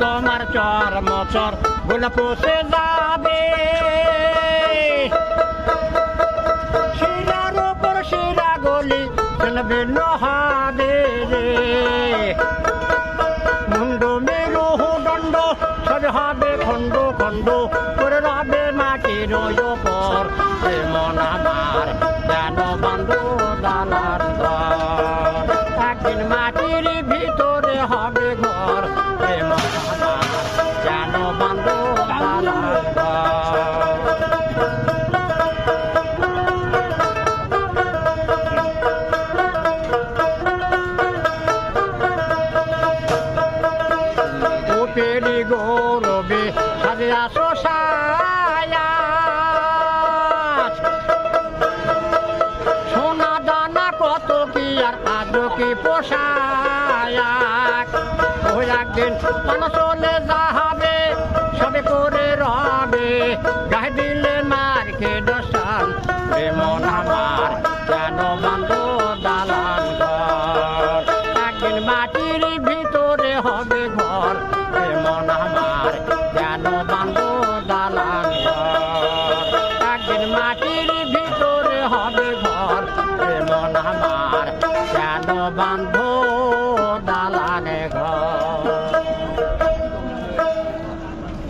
তোমার চর মচর গুলো পচে যাবে শিরার উপর শিরা গলি ভিন্ন হবে রে মুন্ড মেরু দণ্ড সব হবে খণ্ড খণ্ড করে রবে মাটির ওপর মন আমার যেন বন্ধু দালার ঘর একদিন মাটির ভিতরে হবে ঘর মন আমার যেন বন্ধু দালার ঘর পেরি গৌরবে সাজিয়া শোষায়া সোনা দানা কত কি আর আজ কি পোষায়া ওই একদিন পানা চলে যাবে সবে করে রবে গায়ে দিলে মার কে দশান মন আমার যেন বান্ধব দালান ঘর একদিন মাটির ভিতরে হবে ঘর মন আমার যেন বান্ধব দালান ঘর একদিন মাটির ভিতরে হবে ঘর মন আমার যেন বান্ধব